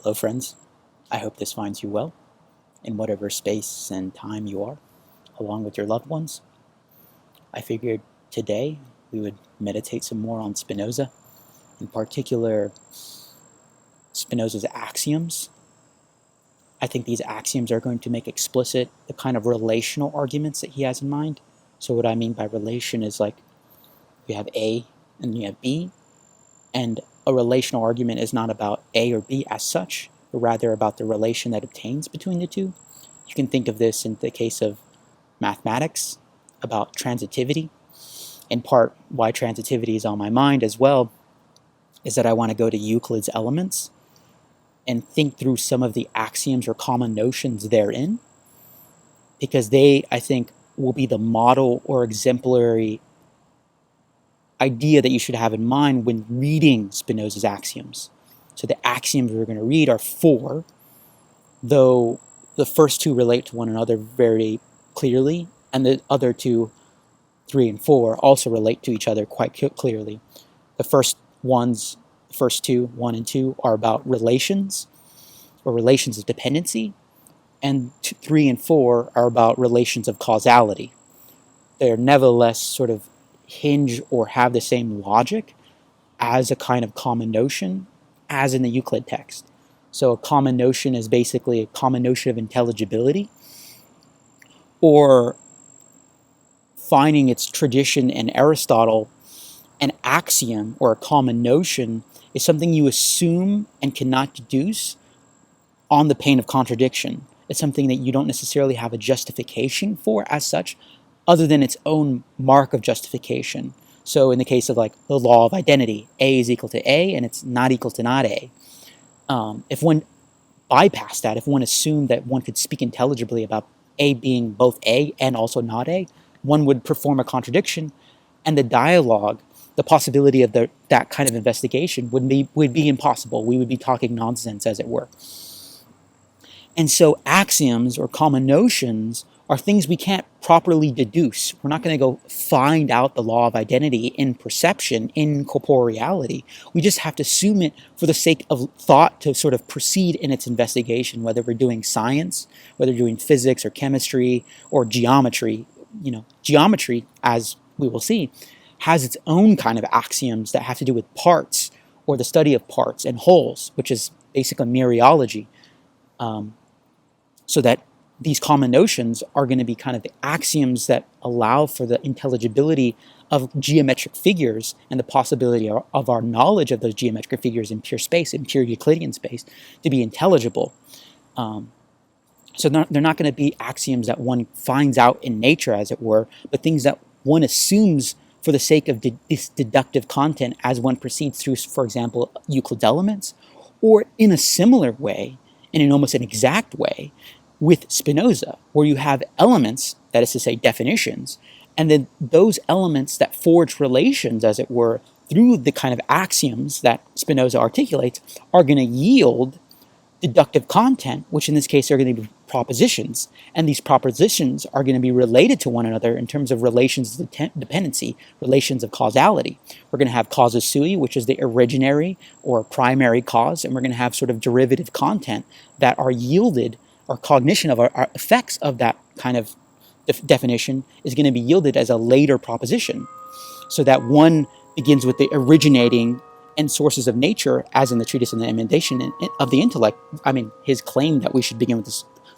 Hello, friends. I hope this finds you well in whatever space and time you are, along with your loved ones. I figured today we would meditate some more on Spinoza, in particular, Spinoza's axioms. I think these axioms are going to make explicit the kind of relational arguments that he has in mind. So, what I mean by relation is like you have A and you have B, and a relational argument is not about A or B as such, but rather about the relation that obtains between the two. You can think of this in the case of mathematics, about transitivity. In part, why transitivity is on my mind as well is that I want to go to Euclid's Elements and think through some of the axioms or common notions therein, because they, I think, will be the model or exemplary idea that you should have in mind when reading Spinoza's axioms. So the axioms we're going to read are four, though the first two relate to one another very clearly, and the other two, 3 and 4, also relate to each other quite clearly. The first two, 1 and 2, are about relations, or relations of dependency, and 3 and 4 are about relations of causality. They're nevertheless sort of hinge or have the same logic as a kind of common notion as in the Euclid text. So a common notion is basically a common notion of intelligibility, or finding its tradition in Aristotle, an axiom or a common notion is something you assume and cannot deduce on the pain of contradiction. It's something that you don't necessarily have a justification for as such, other than its own mark of justification. So in the case of like the law of identity, A is equal to A and it's not equal to not A. If one bypassed that, if one assumed that one could speak intelligibly about A being both A and also not A, one would perform a contradiction, and the dialogue, the possibility of that kind of investigation would be impossible. We would be talking nonsense, as it were. And so axioms or common notions are things we can't properly deduce. We're not going to go find out the law of identity in perception, in corporeality. We just have to assume it for the sake of thought to sort of proceed in its investigation, whether we're doing science, whether we're doing physics or chemistry or geometry. Geometry, as we will see, has its own kind of axioms that have to do with parts or the study of parts and wholes, which is basically mereology. So that these common notions are going to be kind of the axioms that allow for the intelligibility of geometric figures and the possibility of our knowledge of those geometric figures in pure space, in pure Euclidean space, to be intelligible. So they're not going to be axioms that one finds out in nature, as it were, but things that one assumes for the sake of this deductive content as one proceeds through, for example, Euclid's Elements, or in a similar way, and in almost an exact way, with Spinoza, where you have elements, that is to say definitions, and then those elements that forge relations, as it were, through the kind of axioms that Spinoza articulates, are going to yield deductive content, which in this case are going to be propositions, and these propositions are going to be related to one another in terms of relations of dependency, relations of causality. We're going to have causa sui, which is the originary or primary cause, and we're going to have sort of derivative content that are yielded, or cognition of our effects of that kind of definition is going to be yielded as a later proposition. So that one begins with the originating and sources of nature, as in the treatise on the emendation of the intellect. I mean, his claim that we should begin with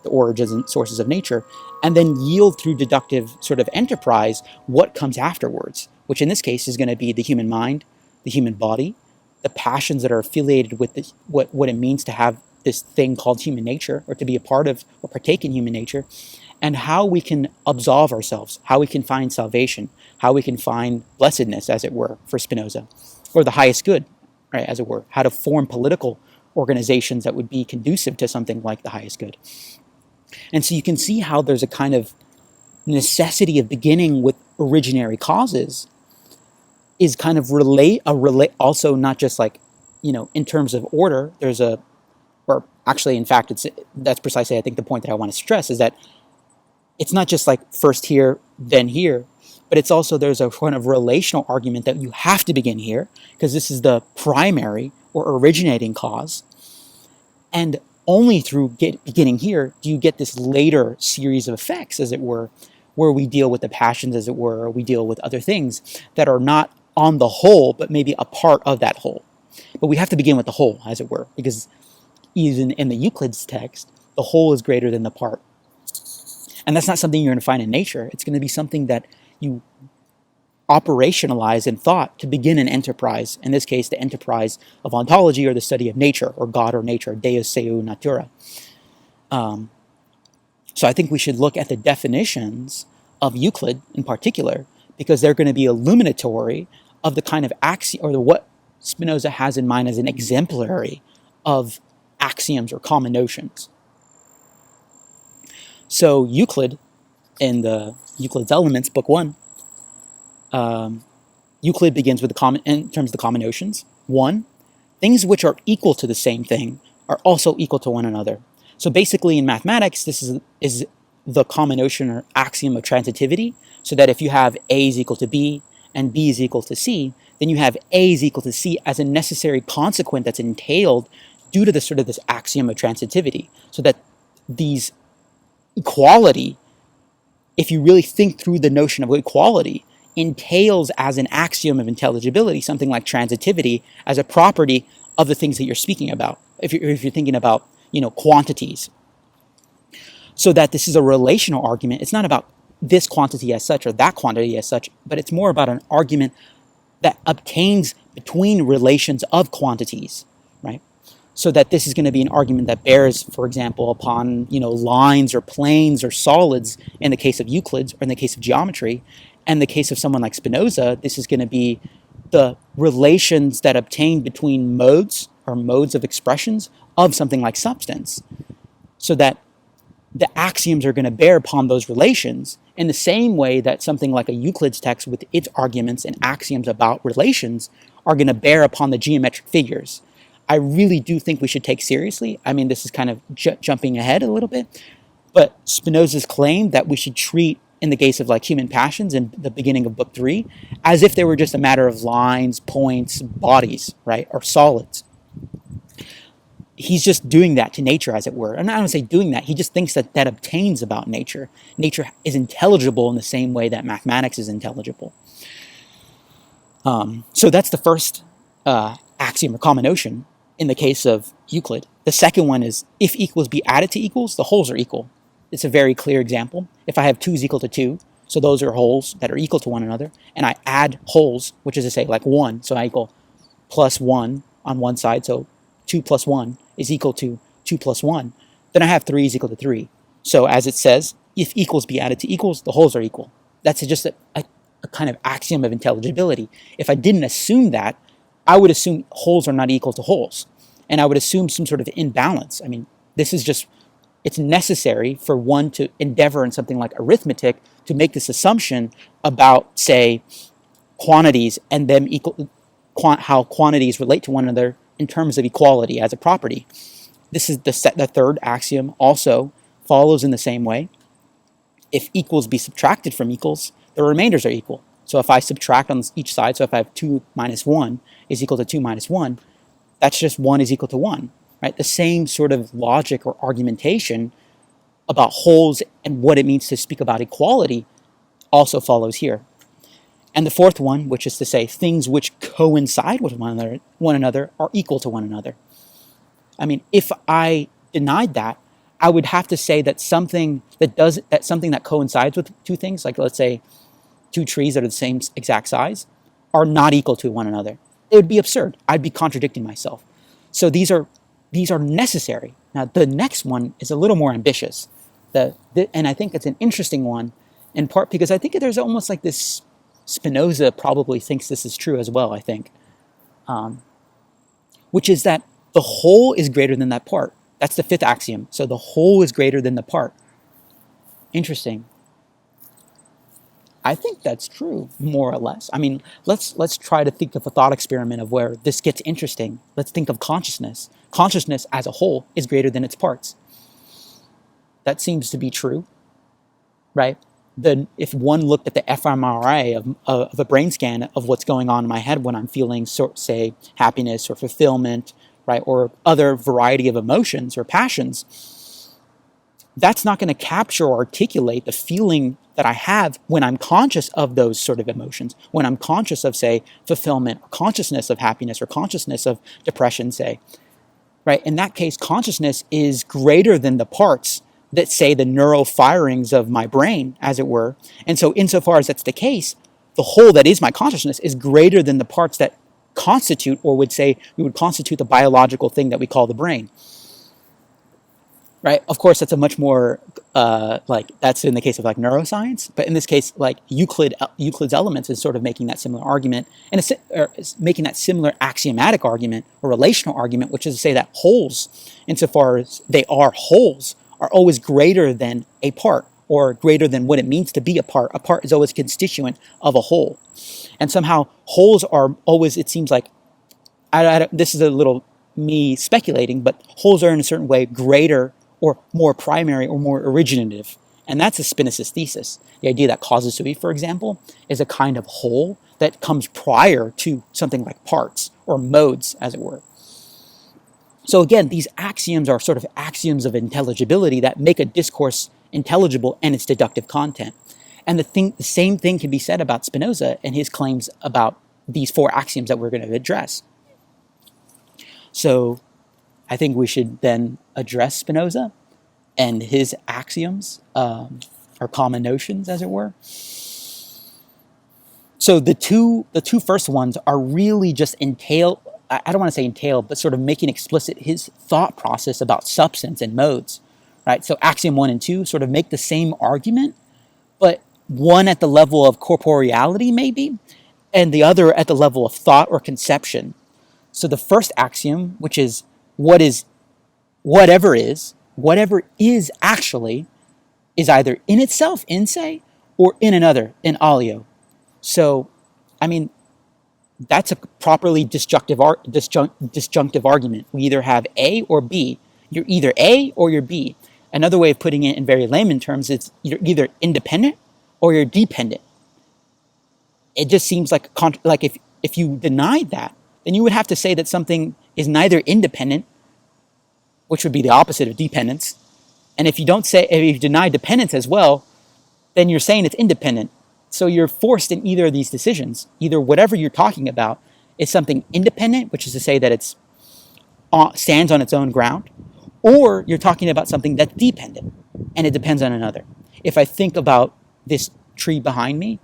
the origins and sources of nature, and then yield through deductive sort of enterprise what comes afterwards, which in this case is going to be the human mind, the human body, the passions that are affiliated with this, what it means to have this thing called human nature, or to be a part of or partake in human nature, and how we can absolve ourselves, how we can find salvation, how we can find blessedness, as it were, for Spinoza, or the highest good, right, as it were, how to form political organizations that would be conducive to something like the highest good. And so you can see how there's a kind of necessity of beginning with originary causes is kind of also not just like, in terms of order, or actually, in fact, that's precisely, I think, the point that I want to stress, is that it's not just like first here, then here, but it's also, there's a kind of relational argument that you have to begin here, because this is the primary or originating cause. And only through beginning here do you get this later series of effects, as it were, where we deal with the passions, as it were, or we deal with other things that are not on the whole, but maybe a part of that whole. But we have to begin with the whole, as it were, because even in the Euclid's text, the whole is greater than the part. And that's not something you're going to find in nature. It's going to be something that you operationalize in thought to begin an enterprise, in this case, the enterprise of ontology, or the study of nature, or God, or nature, Deus seu natura. So I think we should look at the definitions of Euclid in particular, because they're going to be illuminatory of the kind of axiom, or what Spinoza has in mind as an exemplary of axioms or common notions. So Euclid, in the Euclid's Elements, Book 1, Euclid begins with in terms of the common notions. 1, things which are equal to the same thing are also equal to one another. So basically in mathematics, this is the common notion or axiom of transitivity, so that if you have A is equal to B and B is equal to C, then you have A is equal to C as a necessary consequent that's entailed due to this axiom of transitivity. So that these equality, if you really think through the notion of equality, entails as an axiom of intelligibility something like transitivity as a property of the things that you're speaking about. If you're thinking about, quantities. So that this is a relational argument. It's not about this quantity as such or that quantity as such, but it's more about an argument that obtains between relations of quantities, right? So that this is going to be an argument that bears, for example, upon lines or planes or solids in the case of Euclid, or in the case of geometry. And in the case of someone like Spinoza, this is going to be the relations that obtain between modes or modes of expressions of something like substance. So that the axioms are going to bear upon those relations in the same way that something like a Euclid's text with its arguments and axioms about relations are going to bear upon the geometric figures. I really do think we should take seriously. I mean, this is kind of jumping ahead a little bit, but Spinoza's claim that we should treat, in the case of like human passions in the beginning of Book 3, as if they were just a matter of lines, points, bodies, right, or solids. He's just doing that to nature, as it were. And I don't say doing that. He just thinks that obtains about nature. Nature is intelligible in the same way that mathematics is intelligible. So that's the first axiom or common notion in the case of Euclid. The second one is, if equals be added to equals, the wholes are equal. It's a very clear example. If I have 2 is equal to 2, so those are wholes that are equal to one another, and I add wholes, which is to say like 1, so I equal plus 1 on one side, so 2 plus 1 is equal to 2 plus 1, then I have 3 is equal to 3. So as it says, if equals be added to equals, the wholes are equal. That's just a kind of axiom of intelligibility. If I didn't assume that, I would assume wholes are not equal to wholes. And I would assume some sort of imbalance. I mean, this is just, it's necessary for one to endeavor in something like arithmetic to make this assumption about, say, quantities and them how quantities relate to one another in terms of equality as a property. This is the third axiom also follows in the same way. If equals be subtracted from equals, the remainders are equal. So if I subtract on each side, so if I have 2 minus 1 is equal to 2 minus 1, that's just 1 is equal to 1, right? The same sort of logic or argumentation about wholes and what it means to speak about equality also follows here. And the fourth one, which is to say things which coincide with one another are equal to one another. I mean, if I denied that, I would have to say that something that coincides with two things, like let's say 2 trees that are the same exact size, are not equal to one another. It would be absurd. I'd be contradicting myself. So these are necessary. Now the next one is a little more ambitious, and I think it's an interesting one, in part because I think there's almost like this. Spinoza probably thinks this is true as well. I think, which is that the whole is greater than that part. That's the fifth axiom. So the whole is greater than the part. Interesting. I think that's true, more or less. I mean, let's try to think of a thought experiment of where this gets interesting. Let's think of consciousness. Consciousness as a whole is greater than its parts. That seems to be true, right? If one looked at the fMRI of a brain scan of what's going on in my head when I'm feeling, say, happiness or fulfillment right, or other variety of emotions or passions, that's not going to capture or articulate the feeling that I have when I'm conscious of those sort of emotions, when I'm conscious of, say, fulfillment, or consciousness of happiness, or consciousness of depression, say, right? In that case, consciousness is greater than the parts that, say, the neural firings of my brain, as it were. And so insofar as that's the case, the whole that is my consciousness is greater than the parts that constitute, or would say we would constitute, the biological thing that we call the brain. Right? Of course, that's a much more that's in the case of like neuroscience, but in this case, like Euclid's Elements is sort of making that similar argument, and it's making that similar axiomatic argument or relational argument, which is to say that wholes, insofar as they are wholes, are always greater than a part, or greater than what it means to be a part. A part is always a constituent of a whole, and somehow wholes are always, it seems like, this is a little me speculating, but wholes are in a certain way greater or more primary or more originative. And that's a Spinozist thesis. The idea that causa sui, for example, is a kind of whole that comes prior to something like parts or modes, as it were. So again, these axioms are sort of axioms of intelligibility that make a discourse intelligible and its deductive content. And the same thing can be said about Spinoza and his claims about these four axioms that we're going to address. So I think we should then address Spinoza and his axioms, or common notions, as it were. So the two first ones are really just entail, I don't want to say entail, but sort of making explicit his thought process about substance and modes, right? So axiom 1 and 2 sort of make the same argument, but one at the level of corporeality maybe, and the other at the level of thought or conception. So the first axiom, which is whatever is actually, is either in itself, in se, or in another, in alio. So, I mean, that's a properly disjunctive argument. We either have A or B. You're either A or you're B. Another way of putting it in very layman terms is you're either independent or you're dependent. It just seems like if you denied that, then you would have to say that something is neither independent, which would be the opposite of dependence. And if you deny dependence as well, then you're saying it's independent. So you're forced in either of these decisions. Either whatever you're talking about is something independent, which is to say that it stands on its own ground, or you're talking about something that's dependent, and it depends on another. If I think about this tree behind me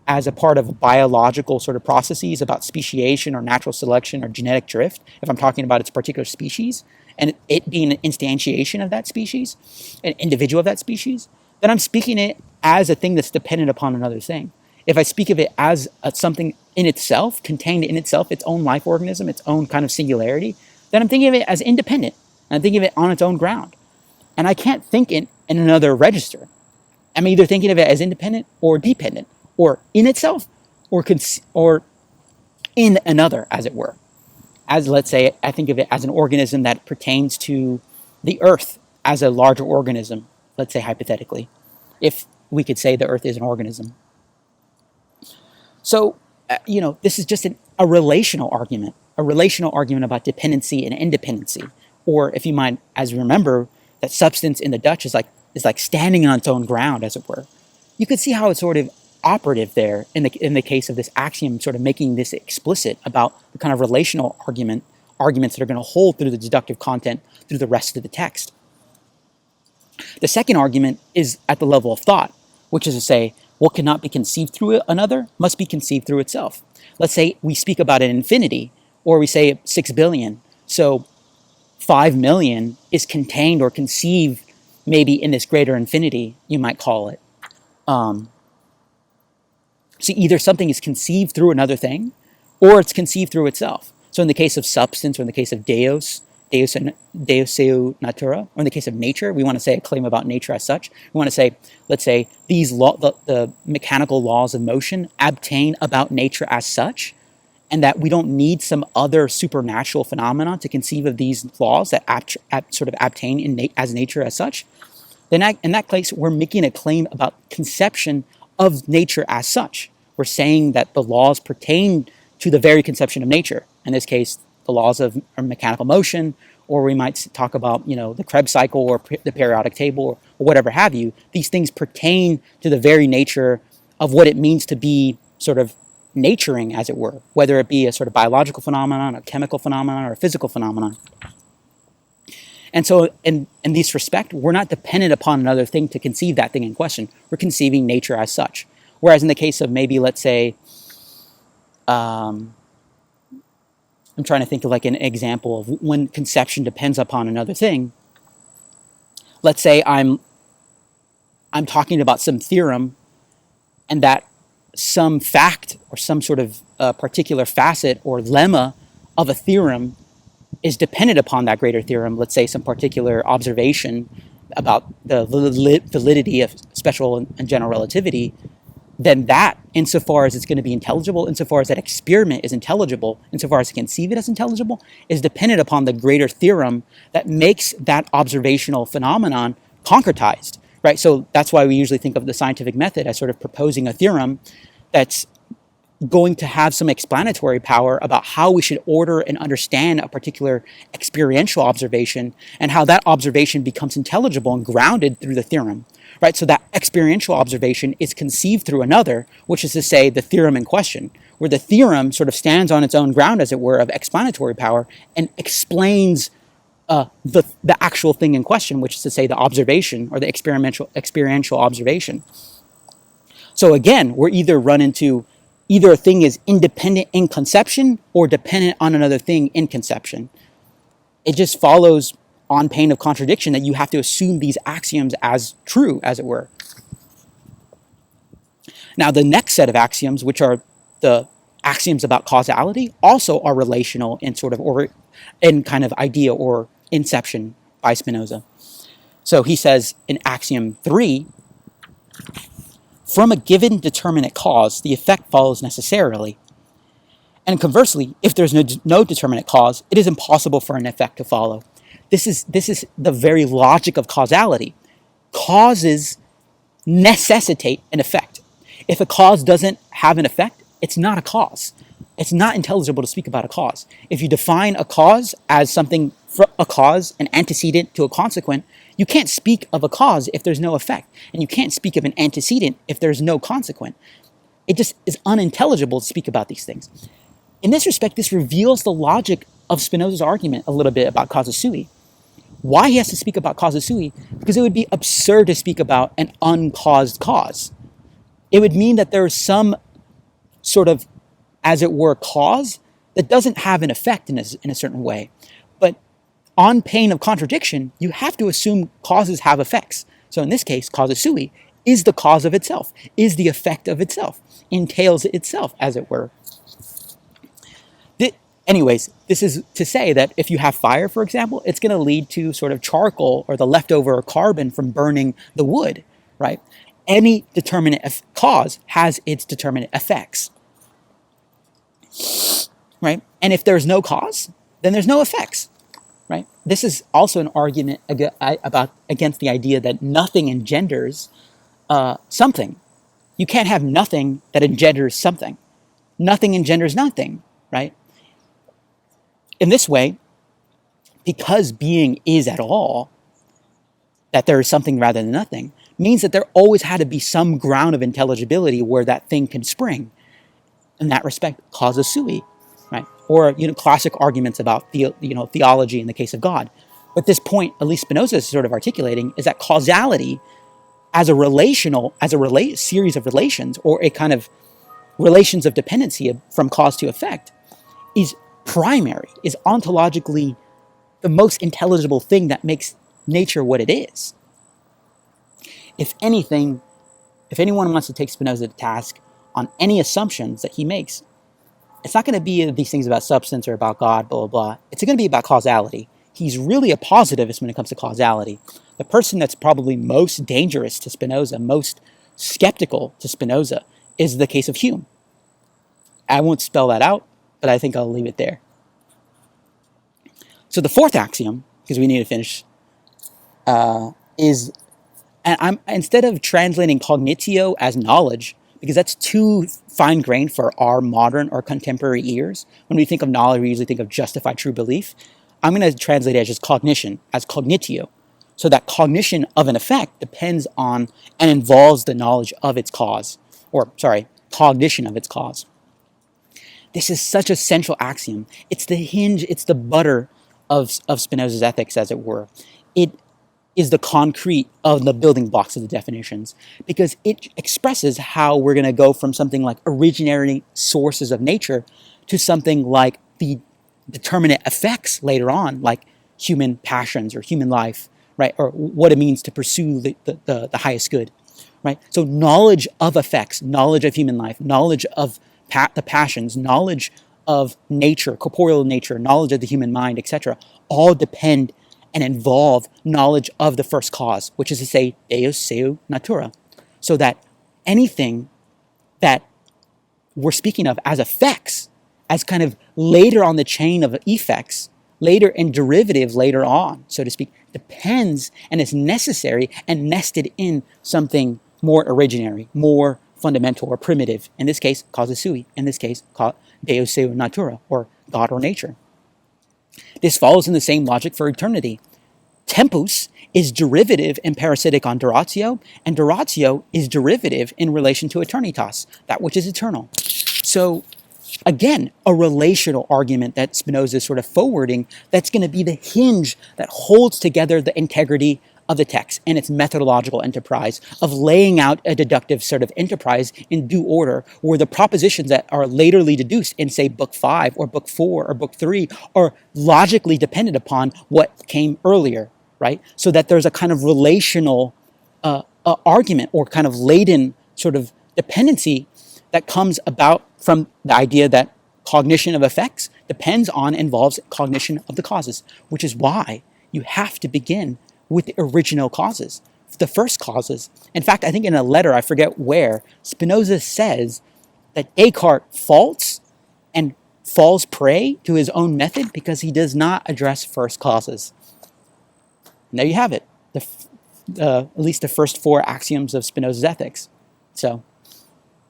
as a part of biological sort of processes about speciation or natural selection or genetic drift, if I'm talking about its particular species, and it being an instantiation of that species, an individual of that species, then I'm speaking it as a thing that's dependent upon another thing. If I speak of it as something in itself, contained in itself, its own life organism, its own kind of singularity, then I'm thinking of it as independent. And I'm thinking of it on its own ground. And I can't think in another register. I'm either thinking of it as independent or dependent, or in itself, or in another, as it were. As, let's say, I think of it as an organism that pertains to the earth as a larger organism, let's say hypothetically, if we could say the earth is an organism. So, this is just a relational argument about dependency and independency. Or if you mind, as you remember, that substance in the Dutch is like standing on its own ground, as it were. You could see how it's sort of operative there in the case of this axiom, sort of making this explicit about the kind of relational arguments that are going to hold through the deductive content through the rest of the text. The second argument is at the level of thought, which is to say, what cannot be conceived through another must be conceived through itself. Let's say we speak about an infinity, or we say 6 billion. So 5 million is contained or conceived maybe in this greater infinity, you might call it. So either something is conceived through another thing, or it's conceived through itself. So in the case of substance, or in the case of Deus seu natura, or in the case of nature, we want to say a claim about nature as such. We want to say, let's say, the mechanical laws of motion obtain about nature as such, and that we don't need some other supernatural phenomenon to conceive of these laws that sort of obtain as nature as such. Then in that case, we're making a claim about conception of nature as such. We're saying that the laws pertain to the very conception of nature. In this case, the laws of mechanical motion, or we might talk about, the Krebs cycle or the periodic table or whatever have you. These things pertain to the very nature of what it means to be sort of naturing, as it were, whether it be a sort of biological phenomenon, a chemical phenomenon, or a physical phenomenon. And so in this respect, we're not dependent upon another thing to conceive that thing in question. We're conceiving nature as such. Whereas in the case of maybe, let's say, I'm trying to think of like an example of when conception depends upon another thing. Let's say I'm talking about some theorem, and that some fact or some sort of particular facet or lemma of a theorem is dependent upon that greater theorem. Let's say some particular observation about the validity of special and general relativity. Then that, insofar as it's going to be intelligible, insofar as that experiment is intelligible, insofar as it can conceive it as intelligible, is dependent upon the greater theorem that makes that observational phenomenon concretized, right? So that's why we usually think of the scientific method as sort of proposing a theorem that's going to have some explanatory power about how we should order and understand a particular experiential observation, and how that observation becomes intelligible and grounded through the theorem. Right, so that experiential observation is conceived through another, which is to say the theorem in question, where the theorem sort of stands on its own ground, as it were, of explanatory power and explains the actual thing in question, which is to say the observation or the experiential observation. So again, we're either run into either a thing is independent in conception or dependent on another thing in conception. It just follows on pain of contradiction that you have to assume these axioms as true, as it were. Now, the next set of axioms, which are the axioms about causality, also are relational in sort of or in kind of idea or inception by Spinoza. So he says in axiom 3, from a given determinate cause, the effect follows necessarily. And conversely, if there's no determinate cause, it is impossible for an effect to follow. This is the very logic of causality. Causes necessitate an effect. If a cause doesn't have an effect, it's not a cause. It's not intelligible to speak about a cause. If you define a cause as something, a cause, an antecedent to a consequent, you can't speak of a cause if there's no effect. And you can't speak of an antecedent if there's no consequent. It just is unintelligible to speak about these things. In this respect, this reveals the logic of Spinoza's argument a little bit about causa sui. Why he has to speak about causa sui? Because it would be absurd to speak about an uncaused cause. It would mean that there is some sort of, as it were, cause that doesn't have an effect in a certain way. But on pain of contradiction, you have to assume causes have effects. So in this case, causa sui is the cause of itself, is the effect of itself, entails itself, as it were. Anyways, this is to say that if you have fire, for example, it's going to lead to sort of charcoal or the leftover carbon from burning the wood, right? Any determinate cause has its determinate effects, right? And if there's no cause, then there's no effects, right? This is also an argument against the idea that nothing engenders something. You can't have nothing that engenders something. Nothing engenders nothing, right? In this way, because being is at all, that there is something rather than nothing, means that there always had to be some ground of intelligibility where that thing can spring. In that respect, causa sui, right? Or classic arguments about theology in the case of God. But this point, at least Spinoza is sort of articulating, is that causality, as a series of relations, or a kind of relations of dependency from cause to effect, is primary, is ontologically the most intelligible thing that makes nature what it is. If anyone wants to take Spinoza to task on any assumptions that he makes, it's not going to be these things about substance or about God, blah, blah, blah. It's going to be about causality. He's really a positivist when it comes to causality. The person that's probably most dangerous to Spinoza, most skeptical to Spinoza, is the case of Hume. I won't spell that out, but I think I'll leave it there. So the fourth axiom, because we need to finish, is, and instead of translating cognitio as knowledge, because that's too fine-grained for our modern or contemporary ears. When we think of knowledge, we usually think of justified true belief. I'm going to translate it as just cognition, as cognitio. So that cognition of an effect depends on and involves the knowledge of its cause, or sorry, cognition of its cause. This is such a central axiom. It's the hinge, it's the butter of Spinoza's ethics, as it were. It is the concrete of the building blocks of the definitions, because it expresses how we're going to go from something like originary sources of nature to something like the determinate effects later on, like human passions or human life, right? Or what it means to pursue the highest good, right? So knowledge of effects, knowledge of human life, knowledge of the passions, knowledge of nature, corporeal nature, knowledge of the human mind, etc., all depend and involve knowledge of the first cause, which is to say, Deus seu natura. So that anything that we're speaking of as effects, as kind of later on the chain of effects, later in derivative later on, so to speak, depends and is necessary and nested in something more originary, more fundamental or primitive. In this case, causa sui. In this case, Deus seu natura, or God or nature. This follows in the same logic for eternity. Tempus is derivative and parasitic on duratio, and duratio is derivative in relation to eternitas, that which is eternal. So again, a relational argument that Spinoza is sort of forwarding that's going to be the hinge that holds together the integrity of the text and its methodological enterprise of laying out a deductive sort of enterprise in due order, where the propositions that are laterly deduced in, say, book 5 or book 4 or book 3 are logically dependent upon what came earlier, right? So that there's a kind of relational argument or kind of laden sort of dependency that comes about from the idea that cognition of effects depends on, involves cognition of the causes, which is why you have to begin with the original causes, the first causes. In fact, I think in a letter, I forget where, Spinoza says that Descartes faults and falls prey to his own method because he does not address first causes. And there you have it, at least the first 4 axioms of Spinoza's ethics. So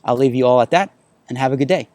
I'll leave you all at that, and have a good day.